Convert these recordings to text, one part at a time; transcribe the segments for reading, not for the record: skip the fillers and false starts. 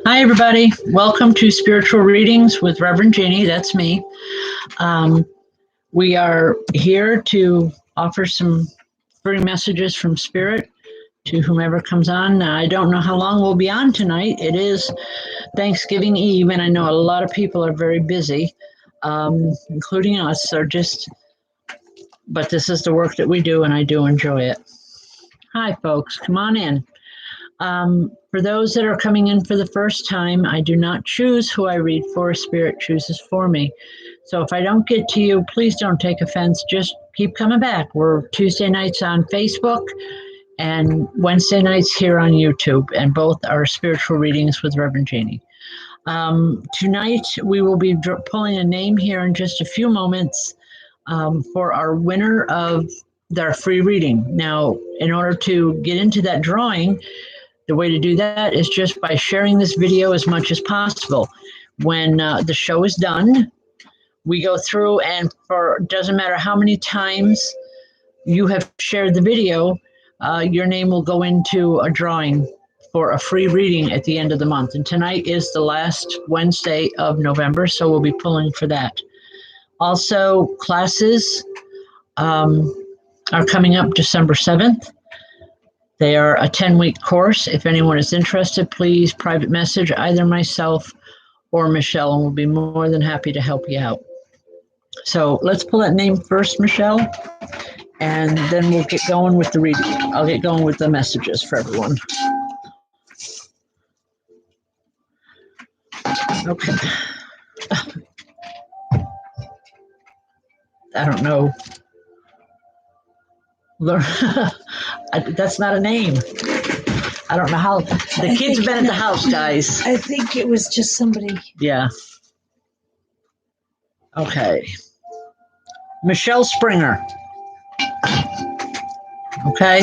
Hi, everybody. Welcome to Spiritual Readings with Rev Jeanne. That's me. We are here to offer some free messages from Spirit to whomever comes on. I don't know how long we'll be on tonight. It is Thanksgiving Eve, and I know a lot of people are very busy, including us. But this is the work that we do, and I do enjoy it. Hi, folks. Come on in. For those that are coming in for the first time, I do not choose who I read for. Spirit chooses for me. So if I don't get to you, please don't take offense. Just keep coming back. We're Tuesday nights on Facebook and Wednesday nights here on YouTube, and both are spiritual readings with Reverend Jeanne. Tonight, we will be pulling a name here in just a few moments for our winner of their free reading. Now, in order to get into that drawing, the way to do that is just by sharing this video as much as possible. When the show is done, we go through, and doesn't matter how many times you have shared the video, your name will go into a drawing for a free reading at the end of the month. And tonight is the last Wednesday of November, so we'll be pulling for that. Also, classes are coming up December 7th. They are a 10-week course. If anyone is interested, please private message either myself or Michelle, and we'll be more than happy to help you out. So let's pull that name first, Michelle, and then we'll get going with the reading. I'll get going with the messages for everyone. Okay. I don't know. That's not a name. I don't know how. The kids have been at the house, guys. I think it was just somebody. Yeah. Okay. Michelle Springer. Okay.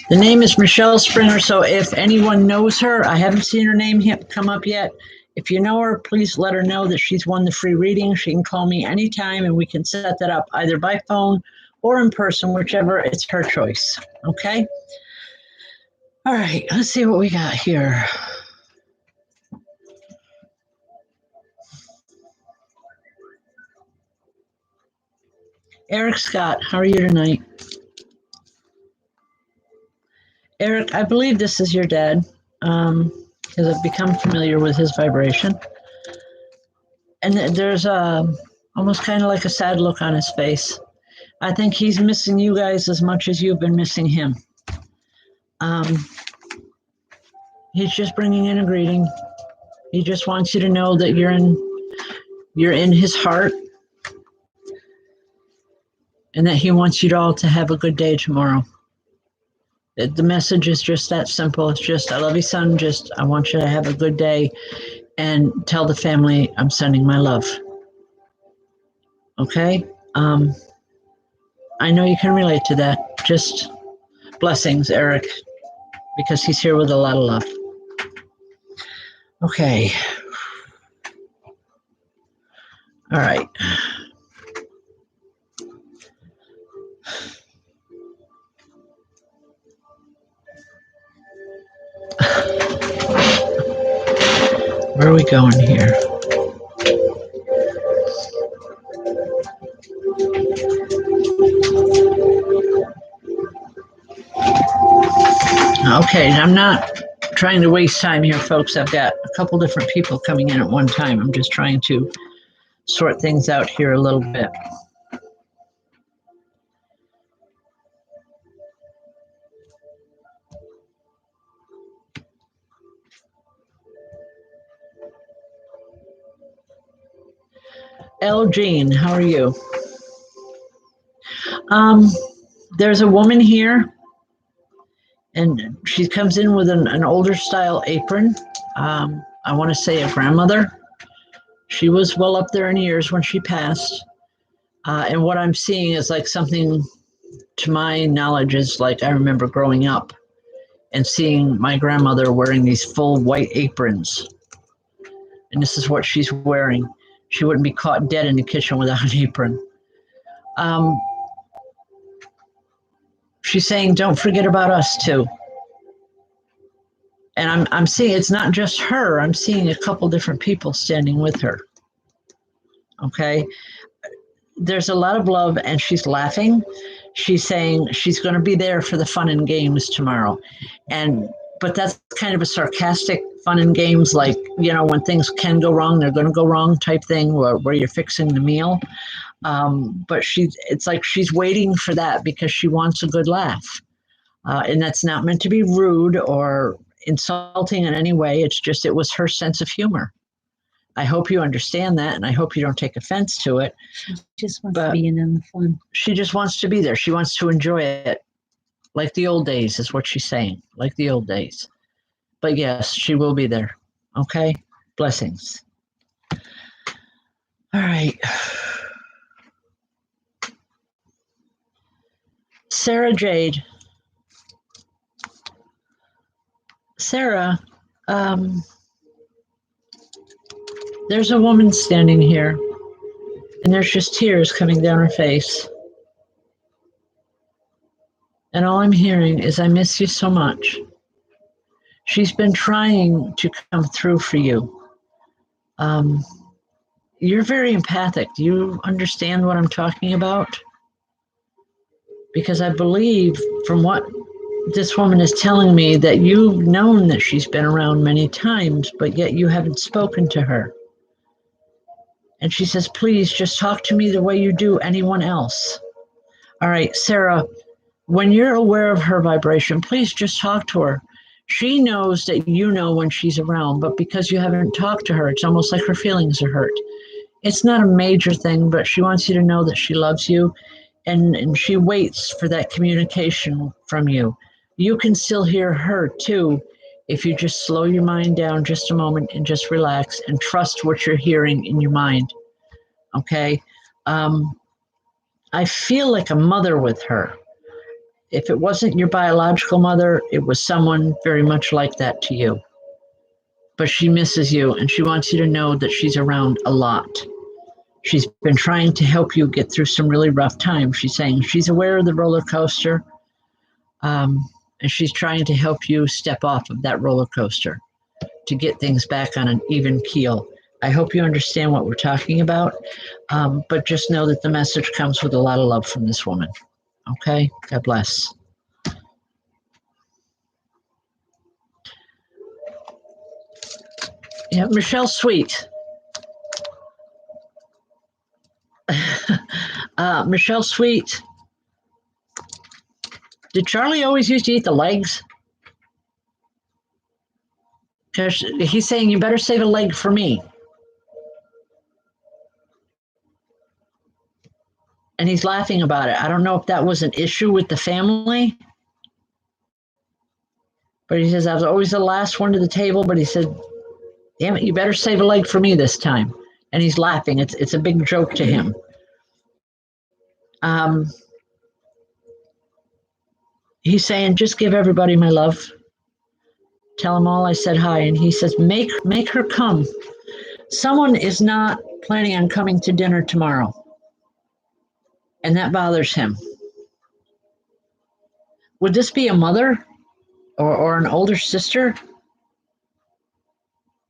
The name is Michelle Springer, so if anyone knows her, I haven't seen her name come up yet. If you know her, please let her know that she's won the free reading. She can call me anytime, and we can set that up either by phone or in person, whichever, it's her choice. Okay? All right, let's see what we got here. Eric Scott, how are you tonight? Eric, I believe this is your dad, because I've become familiar with his vibration. And there's almost kind of like a sad look on his face. I think he's missing you guys as much as you've been missing him. He's just bringing in a greeting. He just wants you to know that you're in his heart, and that he wants you all to have a good day tomorrow. The message is just that simple. It's just, I love you, son. Just, I want you to have a good day, and tell the family I'm sending my love. Okay? I know you can relate to that. Just blessings, Eric, because he's here with a lot of love. Okay. All right. Where are we going here? Okay, I'm not trying to waste time here, folks. I've got a couple different people coming in at one time. I'm just trying to sort things out here a little bit. Rev Jeanne, how are you? There's a woman here, and she comes in with an older style apron. I want to say a grandmother. She was well up there in years when she passed. And what I'm seeing is like something, to my knowledge, is like I remember growing up and seeing my grandmother wearing these full white aprons. And this is what she's wearing. She wouldn't be caught dead in the kitchen without an apron. She's saying, don't forget about us too. And I'm seeing it's not just her. I'm seeing a couple different people standing with her. Okay. There's a lot of love, and she's laughing. She's saying she's going to be there for the fun and games tomorrow. But that's kind of a sarcastic fun and games, like, when things can go wrong, they're going to go wrong type thing, where you're fixing the meal. But it's like she's waiting for that because she wants a good laugh. And that's not meant to be rude or insulting in any way. It was her sense of humor. I hope you understand that, and I hope you don't take offense to it. She just wants to be in the fun. She just wants to be there. She wants to enjoy it. Like the old days is what she's saying. Like the old days. But yes, she will be there. Okay? Blessings. All right. Sarah Jade. Sarah, there's a woman standing here, and there's just tears coming down her face. And all I'm hearing is, I miss you so much. She's been trying to come through for you. You're very empathic. Do you understand what I'm talking about? Because I believe from what this woman is telling me that you've known that she's been around many times, but yet you haven't spoken to her. And she says, please just talk to me the way you do anyone else. All right, Sarah, when you're aware of her vibration, please just talk to her. She knows that you know when she's around, but because you haven't talked to her, it's almost like her feelings are hurt. It's not a major thing, but she wants you to know that she loves you, and she waits for that communication from you. You can still hear her too if you just slow your mind down just a moment and just relax and trust what you're hearing in your mind. Okay? I feel like a mother with her. If it wasn't your biological mother, it was someone very much like that to you. But she misses you, and she wants you to know that she's around a lot. She's been trying to help you get through some really rough times. She's saying she's aware of the roller coaster, and she's trying to help you step off of that roller coaster to get things back on an even keel. I hope you understand what we're talking about, but just know that the message comes with a lot of love from this woman. Okay? God bless. Yeah, Michelle Sweet. Michelle Sweet. Did Charlie always used to eat the legs? Because he's saying you better save a leg for me. And he's laughing about it. I don't know if that was an issue with the family. But he says, I was always the last one to the table. But he said, damn it, you better save a leg for me this time. And he's laughing. It's a big joke to him. He's saying, just give everybody my love. Tell them all I said hi. And he says, make her come. Someone is not planning on coming to dinner tomorrow. And that bothers him. Would this be a mother or an older sister?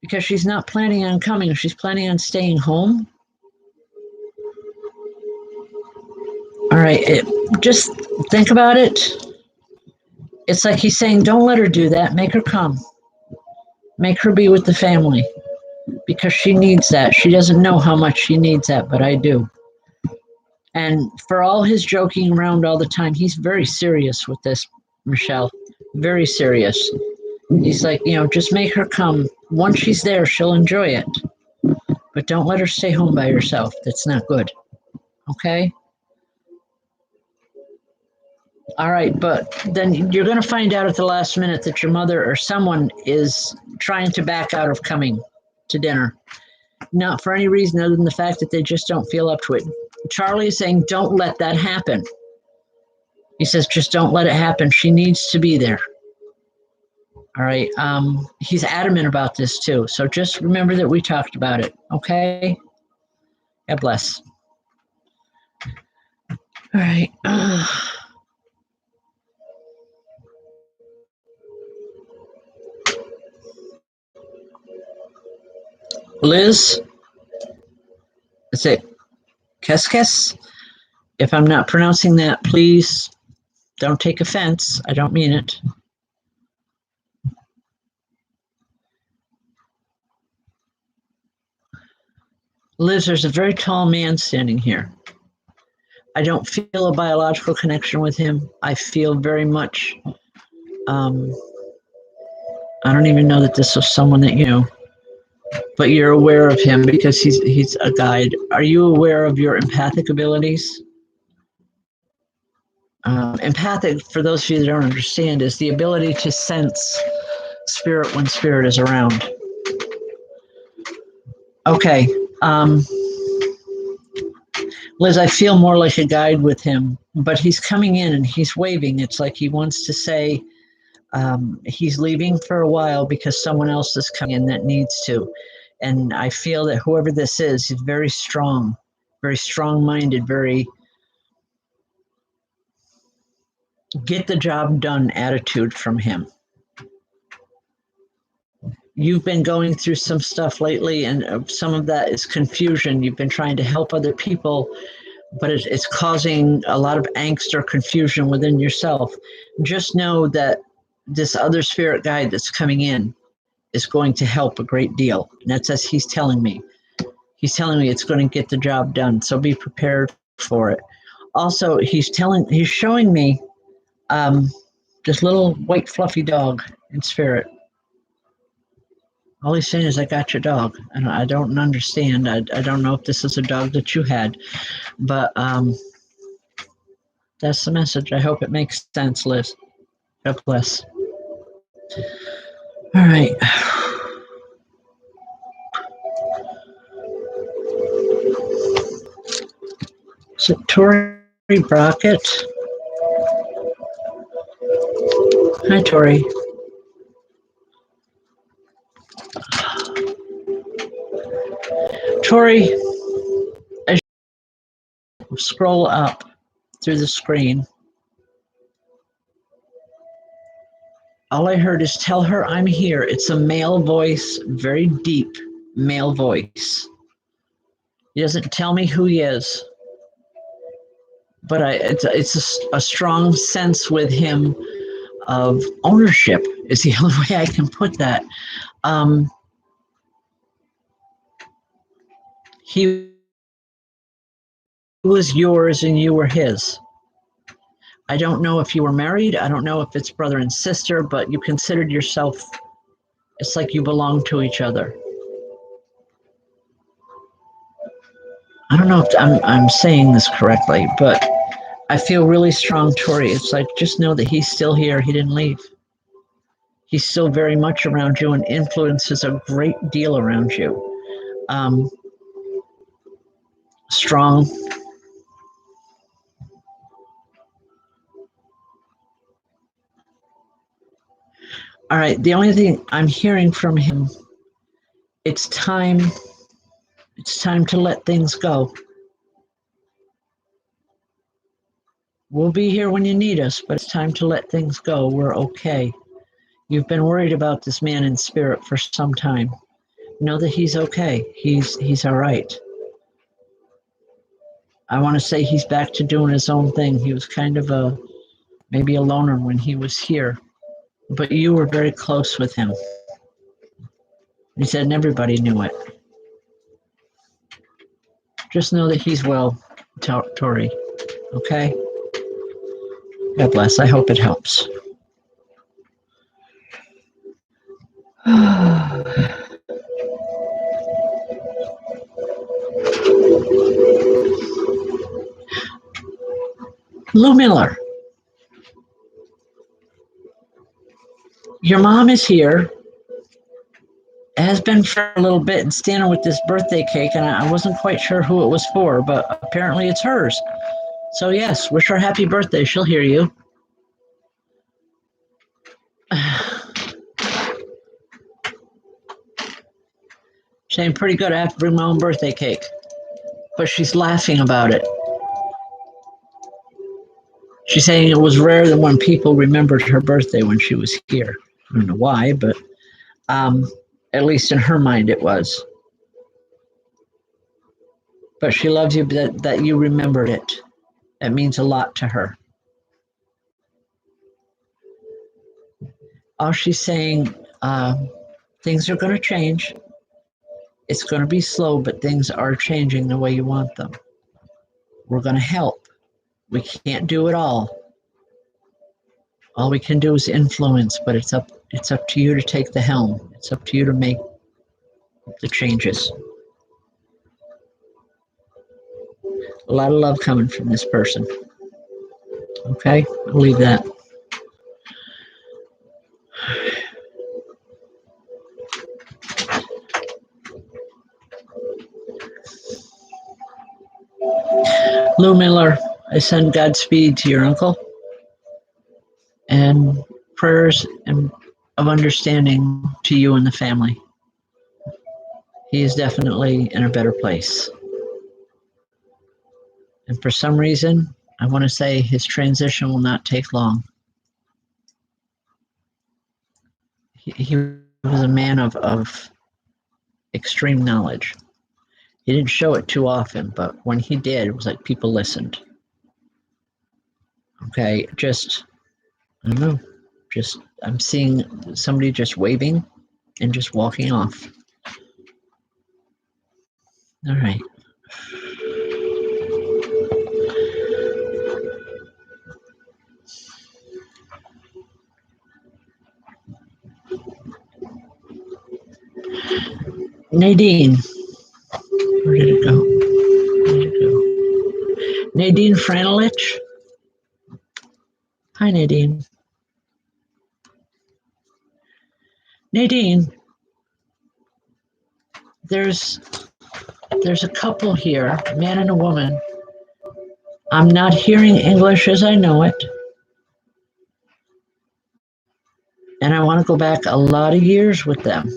Because she's not planning on coming. She's planning on staying home. All right, just think about it. It's like he's saying, don't let her do that. Make her come. Make her be with the family because she needs that. She doesn't know how much she needs that, but I do. And for all his joking around all the time, he's very serious with this, Michelle. Very serious. He's like, just make her come. Once she's there, she'll enjoy it. But don't let her stay home by herself. That's not good. Okay? All right, but then you're going to find out at the last minute that your mother or someone is trying to back out of coming to dinner. Not for any reason other than the fact that they just don't feel up to it. Charlie is saying, don't let that happen. He says, just don't let it happen. She needs to be there. All right. He's adamant about this too. So just remember that we talked about it. Okay. God bless. All right. Liz, is it Keskes? If I'm not pronouncing that, please don't take offense. I don't mean it. Liz, there's a very tall man standing here. I don't feel a biological connection with him. I feel very much, I don't even know that this was someone that you know, but you're aware of him because he's a guide. Are you aware of your empathic abilities? Empathic, for those of you that don't understand, is the ability to sense spirit when spirit is around. Okay. Liz, I feel more like a guide with him, but he's coming in and he's waving. It's like he wants to say he's leaving for a while because someone else is coming in that needs to. And I feel that whoever this is very strong-minded, very get the job done attitude from him. You've been going through some stuff lately, and some of that is confusion. You've been trying to help other people, but it's causing a lot of angst or confusion within yourself. Just know that this other spirit guide that's coming in is going to help a great deal. And that's as he's telling me. He's telling me it's going to get the job done. So be prepared for it. Also, he's showing me this little white fluffy dog in spirit. All he's saying is, I got your dog. And I don't understand. I don't know if this is a dog that you had, but that's the message. I hope it makes sense, Liz. God bless. All right. Is it Tori Brockett? Hi, Tori. Tori, as you scroll up through the screen, all I heard is tell her I'm here. It's a male voice, very deep male voice. He doesn't tell me who he is, but it's a strong sense with him of ownership is the only way I can put that. He was yours and you were his. I don't know if you were married. I don't know if it's brother and sister, but you considered yourself, it's like you belong to each other. I don't know if I'm saying this correctly, but I feel really strong, Tori. It's like, just know that he's still here. He didn't leave. He's still very much around you and influences a great deal around you. Strong. All right, the only thing I'm hearing from him, it's time to let things go. We'll be here when you need us, but it's time to let things go. We're okay. You've been worried about this man in spirit for some time. Know that he's okay. He's all right. I want to say he's back to doing his own thing. He was kind of maybe a loner when he was here, but you were very close with him. He said, and everybody knew it. Just know that he's well, Tori. Okay? God bless. I hope it helps. Lou Miller, your mom is here, has been for a little bit, and standing with this birthday cake, and I wasn't quite sure who it was for, but apparently it's hers. So yes, wish her happy birthday. She'll hear you. Saying pretty good. I have to bring my own birthday cake, but she's laughing about it. She's saying it was rare that when people remembered her birthday when she was here. I don't know why, but at least in her mind it was. but she loves you that you remembered it. That means a lot to her. All she's saying, things are going to change. It's going to be slow, but things are changing the way you want them. We're going to help. We can't do it all. All we can do is influence, but it's up to you to take the helm. It's up to you to make the changes. A lot of love coming from this person. Okay, I'll leave that. Lou Miller, I send Godspeed to your uncle and prayers of understanding to you and the family. He is definitely in a better place. And for some reason, I want to say his transition will not take long. He was a man of extreme knowledge. He didn't show it too often, but when he did, it was like people listened. Okay, I don't know, I'm seeing somebody just waving and just walking off. All right. Nadine, where did it go? Nadine Franelich. Hi, Nadine. Nadine, there's a couple here, a man and a woman. I'm not hearing English as I know it. And I want to go back a lot of years with them.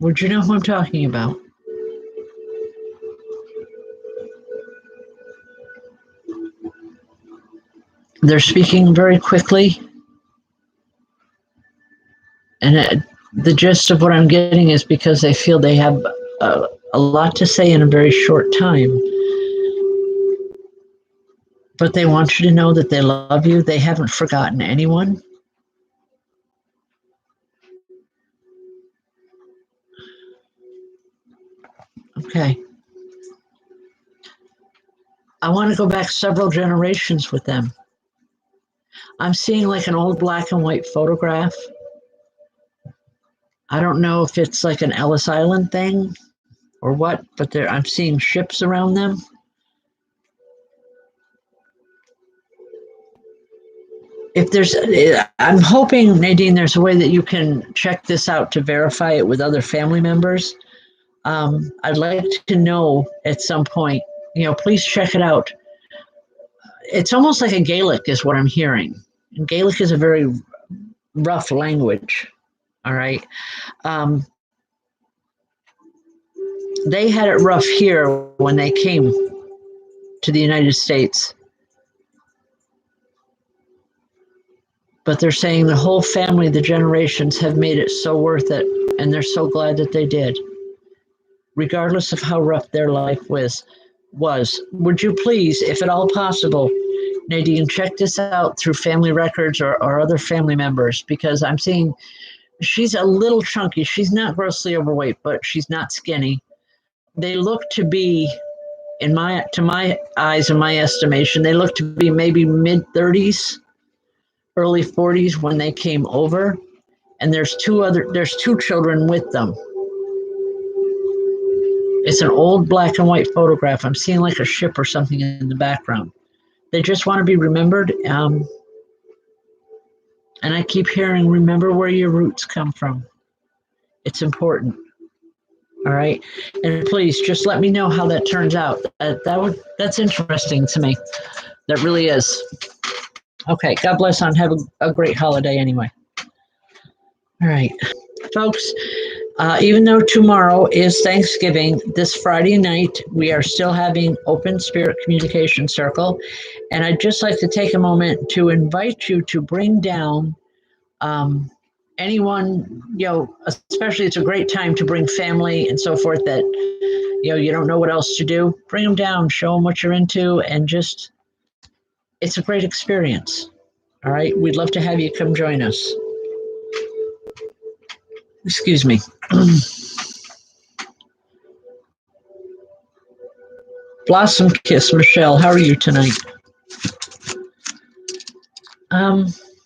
Would you know who I'm talking about? They're speaking very quickly. And the gist of what I'm getting is because they feel they have a lot to say in a very short time. But they want you to know that they love you. They haven't forgotten anyone. Okay. I want to go back several generations with them. I'm seeing like an old black and white photograph. I don't know if it's like an Ellis Island thing or what, but I'm seeing ships around them. If there's, I'm hoping, Nadine, there's a way that you can check this out to verify it with other family members. I'd like to know at some point, please check it out. It's almost like a Gaelic is what I'm hearing. And Gaelic is a very rough language, all right? They had it rough here when they came to the United States. But they're saying the whole family, the generations have made it so worth it, and they're so glad that they did. Regardless of how rough their life was. Would you please, if at all possible, Nadine, check this out through family records or other family members, because I'm seeing she's a little chunky. She's not grossly overweight, but she's not skinny. They look to be, to my eyes and my estimation, they look to be maybe mid-30s, early 40s when they came over, and there's two children with them. It's an old black and white photograph. I'm seeing like a ship or something in the background. They just want to be remembered. And I keep hearing, remember where your roots come from. It's important. All right. And please just let me know how that turns out. That's interesting to me. That really is. Okay. God bless and have a great holiday anyway. All right, folks. Even though tomorrow is Thanksgiving, this Friday night, we are still having Open Spirit Communication Circle. And I'd just like to take a moment to invite you to bring down anyone, especially it's a great time to bring family and so forth that, you don't know what else to do. Bring them down, show them what you're into, and just, it's a great experience. All right. We'd love to have you come join us. Excuse me. Blossom Kiss, Michelle, how are you tonight?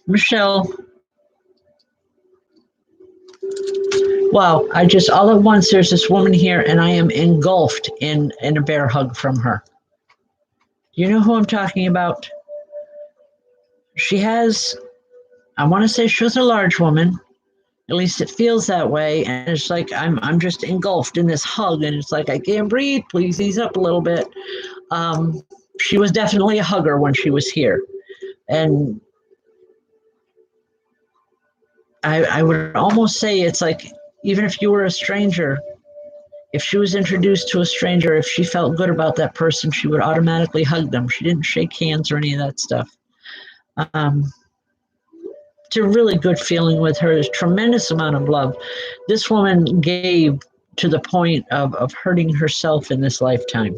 Michelle. Wow, all at once, there's this woman here and I am engulfed in a bear hug from her. You know who I'm talking about? She has, I want to say she was a large woman. At least it feels that way. And it's like, I'm just engulfed in this hug. And it's like, I can't breathe. Please ease up a little bit. She was definitely a hugger when she was here. And I would almost say it's like, even if you were a stranger, if she was introduced to a stranger, if she felt good about that person, she would automatically hug them. She didn't shake hands or any of that stuff. It's a really good feeling with her. There's a tremendous amount of love. This woman gave to the point of hurting herself in this lifetime.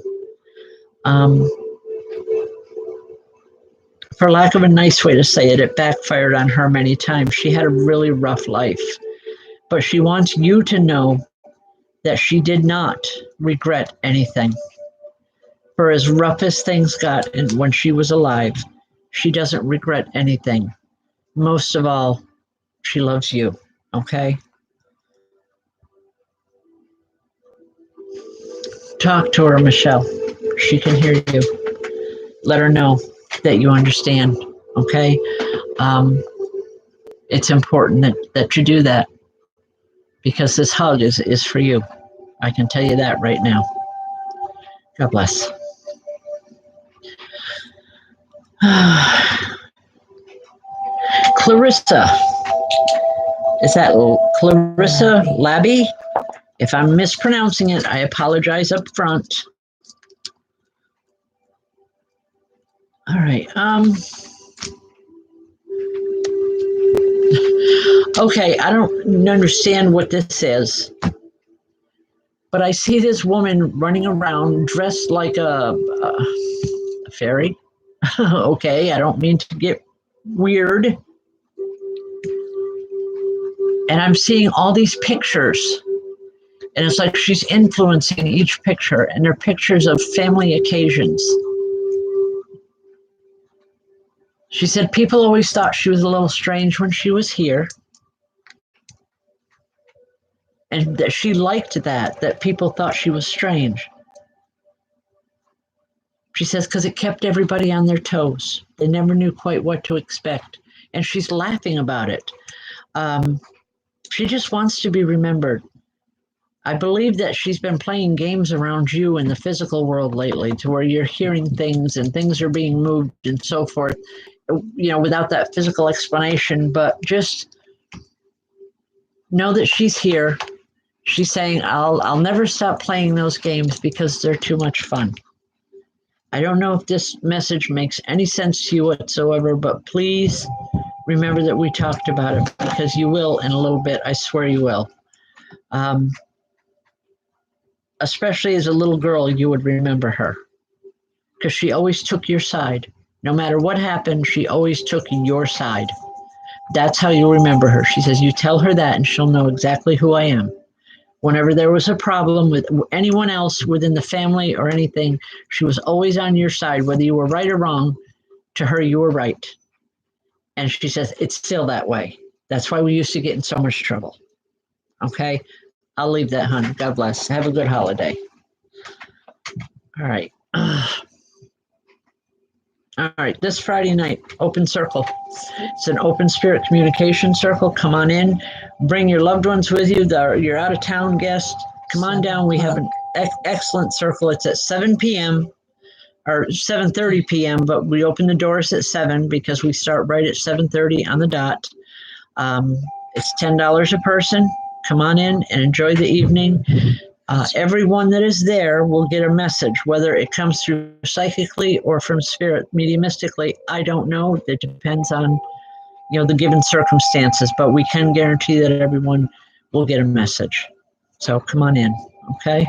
For lack of a nice way to say it, it backfired on her many times. She had a really rough life, but she wants you to know that she did not regret anything. For as rough as things got when she was alive, she doesn't regret anything. Most of all, she loves you, okay? Talk to her, Michelle. She can hear you. Let her know that you understand, okay? It's important that you do that because this hug is for you. I can tell you that right now. God bless. Clarissa. Is that Clarissa Labby? If I'm mispronouncing it, I apologize up front. All right. Okay, I don't understand what this is, but I see this woman running around dressed like a fairy. Okay, I don't mean to get weird. And I'm seeing all these pictures. And it's like she's influencing each picture, and they're pictures of family occasions. She said people always thought she was a little strange when she was here. And that she liked that people thought she was strange. She says, because it kept everybody on their toes. They never knew quite what to expect. And she's laughing about it. She just wants to be remembered. I believe that she's been playing games around you in the physical world lately to where you're hearing things and things are being moved and so forth, without that physical explanation. But just know that she's here. She's saying, I'll never stop playing those games because they're too much fun. I don't know if this message makes any sense to you whatsoever, but please remember that we talked about it because you will in a little bit. I swear you will. Especially as a little girl, you would remember her because she always took your side. No matter what happened, she always took your side. That's how you remember her. She says, you tell her that and she'll know exactly who I am. Whenever there was a problem with anyone else within the family or anything, she was always on your side, whether you were right or wrong. To her, you were right. And she says, it's still that way. That's why we used to get in so much trouble. Okay? I'll leave that, hon. God bless. Have a good holiday. All right. All right. This Friday night, open circle. It's an open spirit communication circle. Come on in. Bring your loved ones with you. Your out-of-town guest. Come on down. We have an excellent circle. It's at 7 p.m. or 7:30 p.m., but we open the doors at 7 because we start right at 7:30 on the dot. It's $10 a person. Come on in and enjoy the evening. Everyone that is there will get a message, whether it comes through psychically or from spirit, mediumistically. I don't know. It depends on the given circumstances, but we can guarantee that everyone will get a message. So come on in, okay?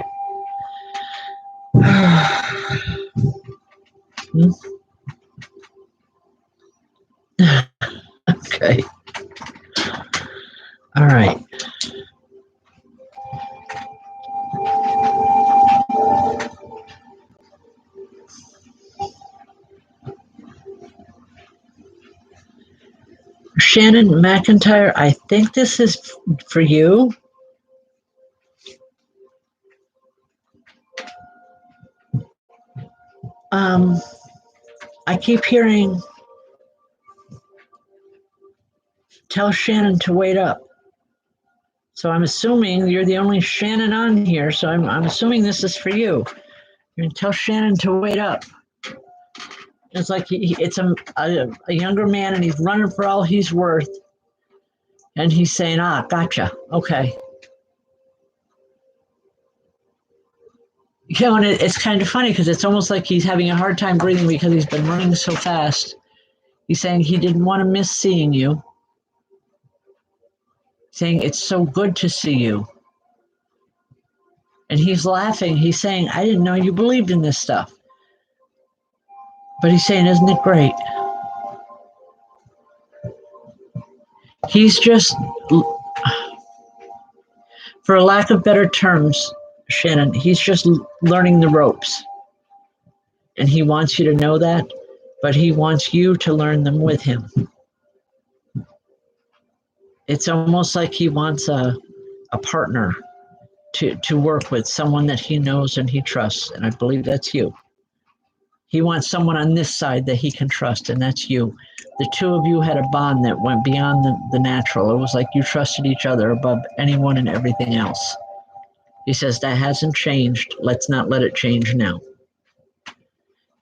Okay. All right. Shannon McIntyre, I think this is for you. I keep hearing, tell Shannon to wait up. So I'm assuming you're the only Shannon on here, so I'm assuming this is for you. You're going to tell Shannon to wait up. It's like it's a younger man, and he's running for all he's worth. And he's saying, gotcha. Okay. And it's kind of funny because it's almost like he's having a hard time breathing because he's been running so fast. He's saying he didn't want to miss seeing you. Saying it's so good to see you. And he's laughing. He's saying, I didn't know you believed in this stuff. But he's saying, isn't it great? He's just, for a lack of better terms, Shannon, he's just learning the ropes. And he wants you to know that, but he wants you to learn them with him. It's almost like he wants a partner to work with, someone that he knows and he trusts, and I believe that's you. He wants someone on this side that he can trust, and that's you. The two of you had a bond that went beyond the natural. It was like you trusted each other above anyone and everything else. He says that hasn't changed. Let's not let it change now.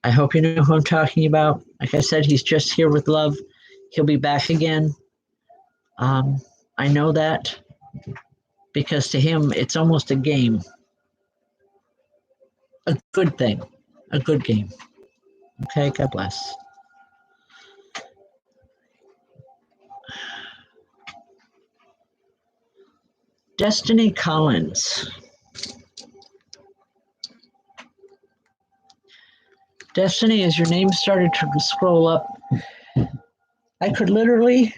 I hope you know who I'm talking about. Like I said, he's just here with love. He'll be back again. I know that because to him, it's almost a game. A good thing. A good game. Okay, God bless. Destiny Collins. Destiny, as your name started to scroll up, I could literally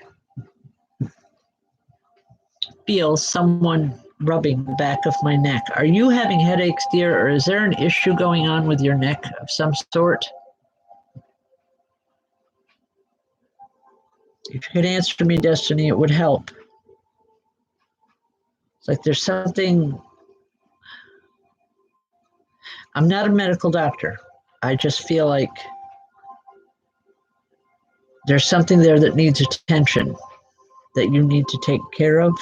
feel someone rubbing the back of my neck. Are you having headaches, dear, or is there an issue going on with your neck of some sort? If you could answer me, Destiny, it would help. It's like there's something. I'm not a medical doctor. I just feel like there's something there that needs attention that you need to take care of.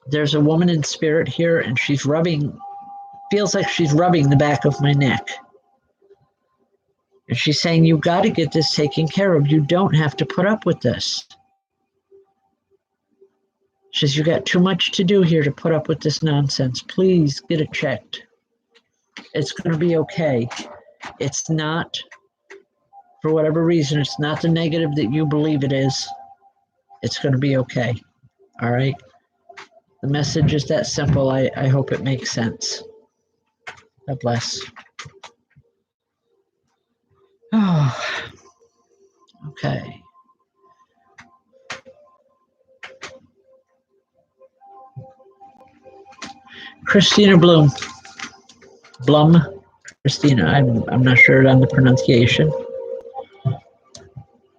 There's a woman in spirit here, and she's rubbing, feels like she's rubbing the back of my neck. And she's saying, you've got to get this taken care of. You don't have to put up with this. She says, you got too much to do here to put up with this nonsense. Please get it checked. It's going to be okay. It's not, for whatever reason, it's not the negative that you believe it is. It's going to be okay. All right? The message is that simple. I hope it makes sense. God bless. Oh, okay. Christina Blum. Christina, I'm not sure on the pronunciation.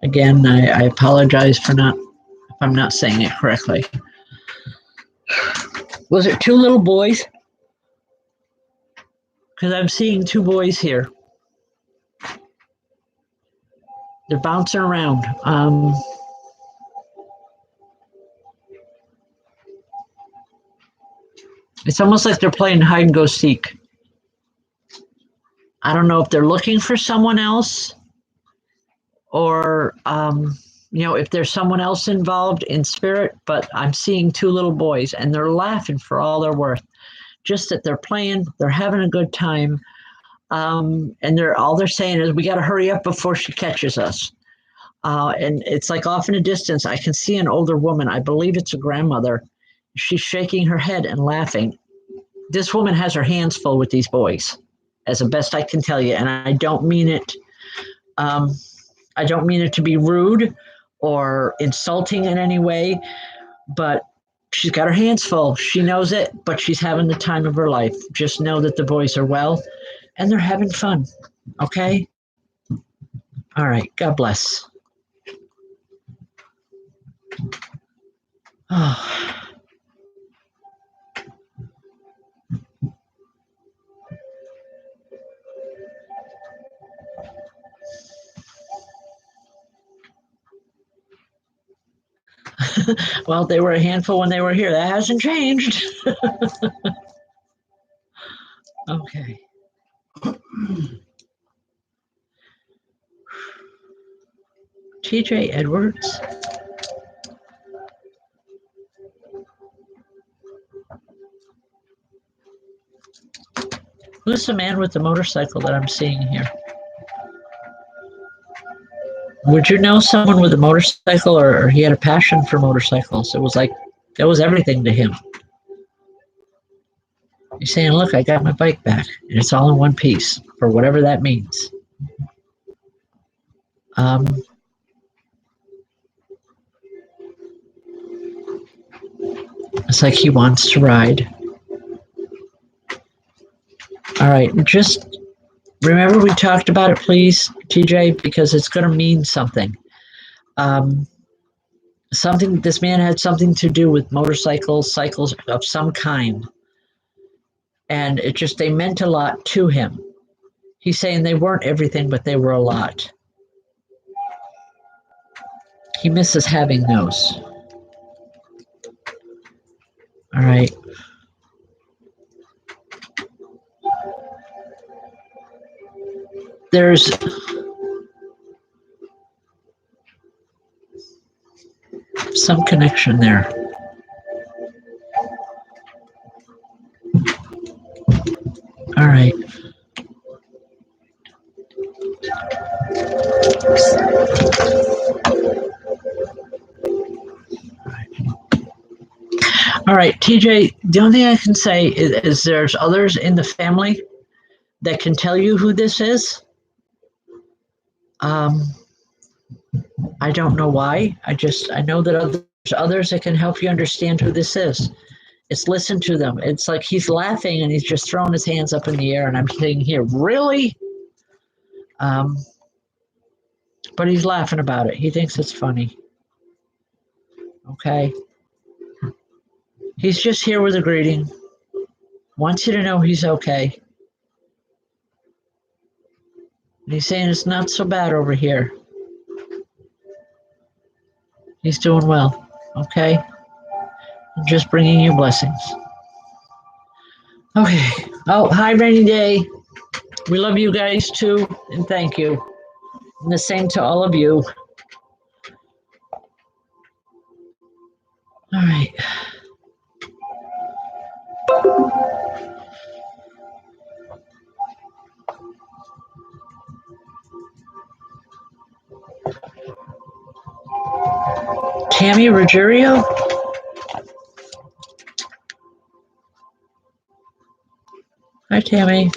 Again, I apologize for if I'm not saying it correctly. Was it two little boys? Because I'm seeing two boys here. They're bouncing around. It's almost like they're playing hide and go seek. I don't know if they're looking for someone else or, if there's someone else involved in spirit, but I'm seeing two little boys and they're laughing for all they're worth. Just that they're playing, they're having a good time. And all they're saying is, we got to hurry up before she catches us. And it's like off in a distance, I can see an older woman. I believe it's a grandmother. She's shaking her head and laughing. This woman has her hands full with these boys, as the best I can tell you. And I don't mean it. I don't mean it to be rude or insulting in any way, but she's got her hands full. She knows it, but she's having the time of her life. Just know that the boys are well and they're having fun. Okay? All right. God bless. Oh. Well, they were a handful when they were here. That hasn't changed. Okay. TJ Edwards. Who's the man with the motorcycle that I'm seeing here? Would you know someone with a motorcycle, or he had a passion for motorcycles? It was like, that was everything to him. He's saying, look, I got my bike back, and it's all in one piece, for whatever that means. It's like he wants to ride. All right, just remember we talked about it, please, TJ, because it's going to mean something. This man had something to do with motorcycles, cycles of some kind. And they meant a lot to him. He's saying they weren't everything, but they were a lot. He misses having those. All right. There's some connection there. All right. All right, TJ, the only thing I can say is there's others in the family that can tell you who this is. I don't know why. I know that there's others that can help you understand who this is. It's listen to them. It's like he's laughing and he's just throwing his hands up in the air, and I'm thinking here, really? But he's laughing about it. He thinks it's funny. Okay. He's just here with a greeting. Wants you to know he's okay. And he's saying it's not so bad over here. He's doing well. Okay. I'm just bringing you blessings. Okay. Oh, hi, Rainy Day. We love you guys too, and thank you. And the same to all of you. All right. Tammy Ruggiero? Hi, Tammy.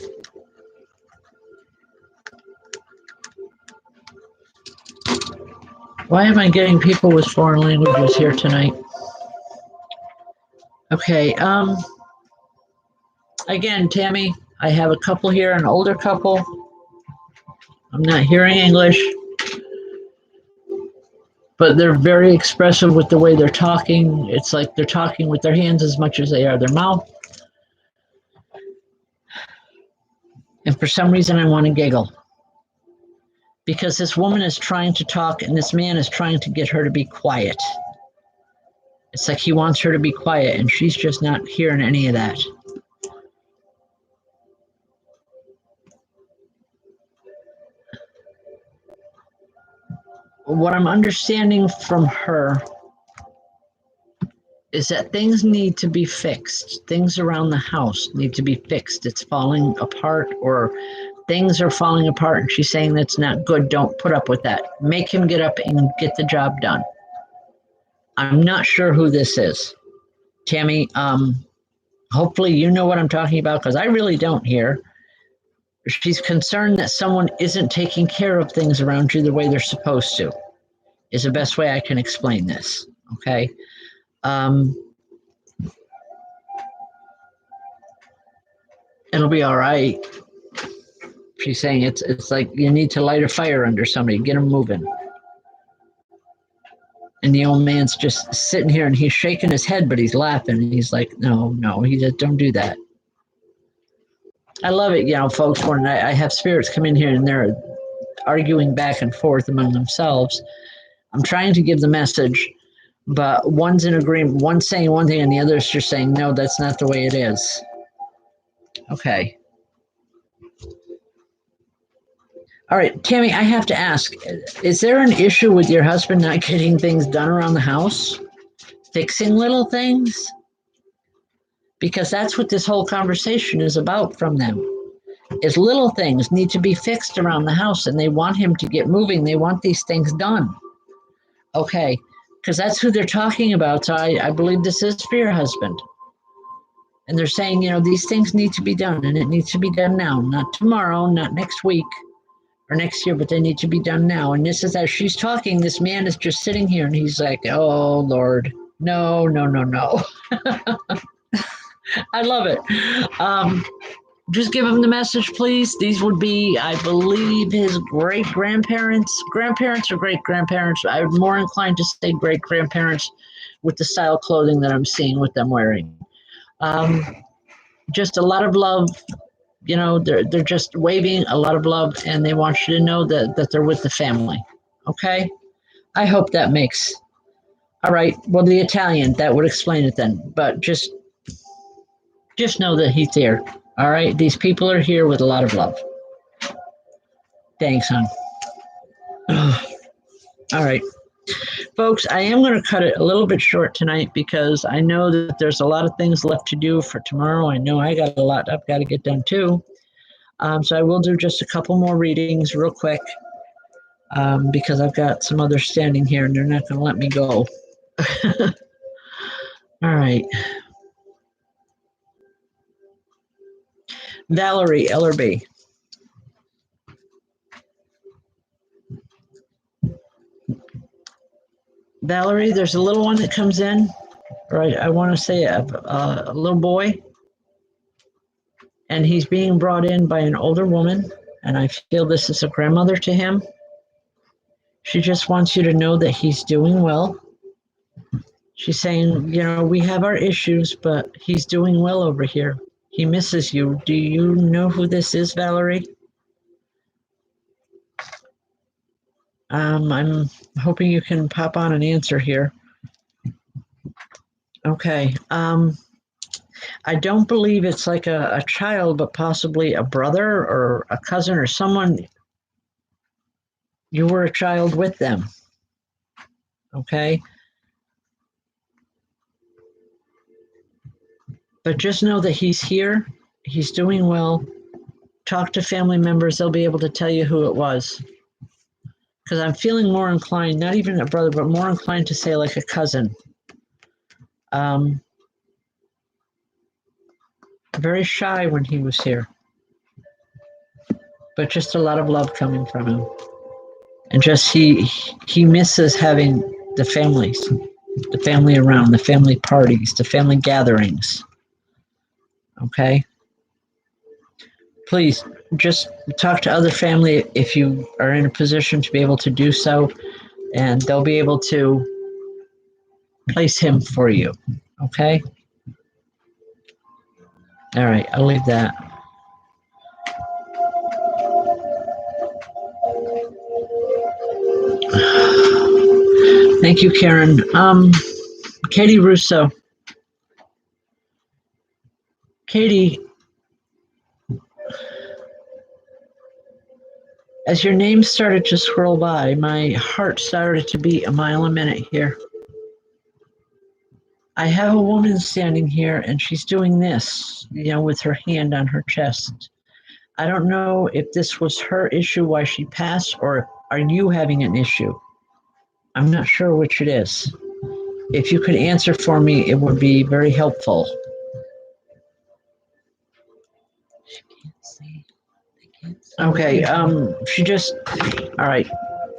Why am I getting people with foreign languages here tonight? Okay, again, Tammy, I have a couple here, an older couple. I'm not hearing English, but they're very expressive with the way they're talking. It's like they're talking with their hands as much as they are their mouth. And for some reason, I want to giggle. Because this woman is trying to talk and this man is trying to get her to be quiet. It's like he wants her to be quiet and she's just not hearing any of that. What I'm understanding from her is that things need to be fixed. Things around the house need to be fixed. It's falling apart, or things are falling apart, and she's saying that's not good. Don't put up with that. Make him get up and get the job done. I'm not sure who this is. Tammy, hopefully you know what I'm talking about, because I really don't here. She's concerned that someone isn't taking care of things around you the way they're supposed to, is the best way I can explain this, okay? It'll be all right. She's saying it's like you need to light a fire under somebody, get them moving. And the old man's just sitting here and he's shaking his head, but he's laughing. And he's like, no, he just don't do that. I love it, folks, when I have spirits come in here and they're arguing back and forth among themselves. I'm trying to give the message, but one's in agreement, one's saying one thing and the other's just saying, no, that's not the way it is. Okay. All right, Tammy, I have to ask, is there an issue with your husband not getting things done around the house? Fixing little things? Because that's what this whole conversation is about from them. Is little things need to be fixed around the house, and they want him to get moving. They want these things done. Okay, because that's who they're talking about. So I believe this is for your husband. And they're saying, these things need to be done, and it needs to be done now, not tomorrow, not next week or next year, but they need to be done now. And this is, as she's talking, this man is just sitting here and he's like, oh, Lord, no. I love it. Just give him the message, please. These would be, I believe, his great-grandparents. Grandparents or great-grandparents. I'm more inclined to say great-grandparents with the style clothing that I'm seeing with them wearing. Just a lot of love. They're just waving a lot of love, and they want you to know that they're with the family. Okay? I hope that makes... All right. Well, the Italian, that would explain it then. But just know that he's here. All right? These people are here with a lot of love. Thanks, hon. All right. Folks, I am going to cut it a little bit short tonight because I know that there's a lot of things left to do for tomorrow. I know I got a lot I've got to get done too. So I will do just a couple more readings real quick because I've got some others standing here and they're not going to let me go. All right. Valerie Ellerby. Valerie, there's a little one that comes in, right? I want to say a little boy, and he's being brought in by an older woman, and I feel this is a grandmother to him. She just wants you to know that he's doing well. She's saying, we have our issues, but he's doing well over here. He misses you. Do you know who this is, Valerie? I'm hoping you can pop on an answer here. Okay. I don't believe it's like a child, but possibly a brother or a cousin or someone. You were a child with them. Okay. But just know that he's here. He's doing well. Talk to family members. They'll be able to tell you who it was. Because I'm feeling more inclined, not even a brother, but more inclined to say like a cousin. Very shy when he was here. But just a lot of love coming from him. And just he misses having the family around, the family parties, the family gatherings. Okay? Please, just talk to other family if you are in a position to be able to do so, and they'll be able to place him for you. Okay? All right, I'll leave that. Thank you, Karen. Katie Russo. Katie, as your name started to scroll by, my heart started to beat a mile a minute here. I have a woman standing here and she's doing this, with her hand on her chest. I don't know if this was her issue why she passed, or are you having an issue? I'm not sure which it is. If you could answer for me, it would be very helpful. She can't see. I can't see. Okay, she just, all right.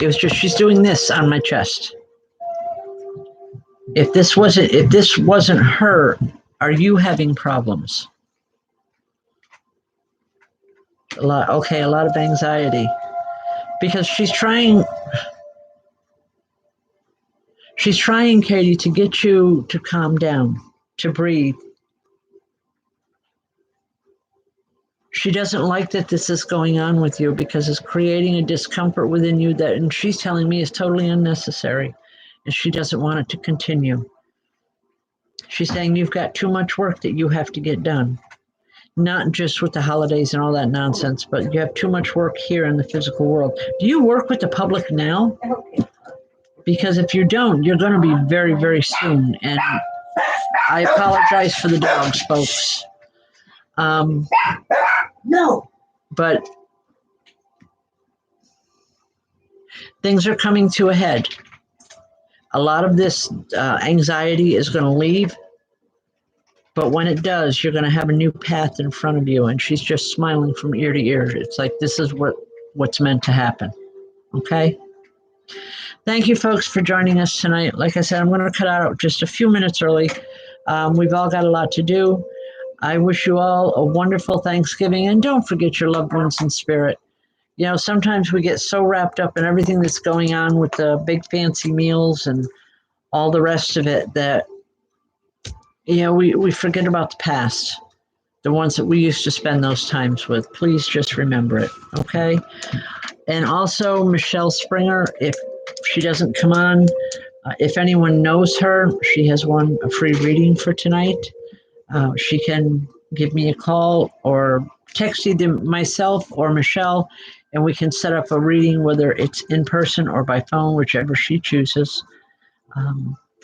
It was just, she's doing this on my chest. If this wasn't her, are you having problems? A lot of anxiety. Because she's trying, Katie, to get you to calm down, to breathe. She doesn't like that this is going on with you because it's creating a discomfort within you that, and she's telling me, is totally unnecessary. And she doesn't want it to continue. She's saying you've got too much work that you have to get done. Not just with the holidays and all that nonsense, but you have too much work here in the physical world. Do you work with the public now? Because if you don't, you're going to be very, very soon. And I apologize for the dogs, folks. No. But things are coming to a head. A lot of this anxiety is going to leave. But when it does, you're going to have a new path in front of you. And she's just smiling from ear to ear. It's like this is what's meant to happen. Okay? Thank you, folks, for joining us tonight. Like I said, I'm going to cut out just a few minutes early. We've all got a lot to do. I wish you all a wonderful Thanksgiving. And don't forget your loved ones in spirit. You know, sometimes we get so wrapped up in everything that's going on with the big fancy meals and all the rest of it that, you know, we forget about the past, the ones that we used to spend those times with. Please just remember it, okay? And also, Michelle Springer, if she doesn't come on, if anyone knows her, she has won a free reading for tonight. She can give me a call or text either myself or Michelle, and we can set up a reading, whether it's in person or by phone, whichever she chooses.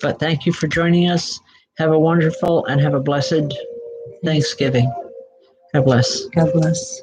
But thank you for joining us. Have a wonderful and have a blessed Thanksgiving. God bless. God bless.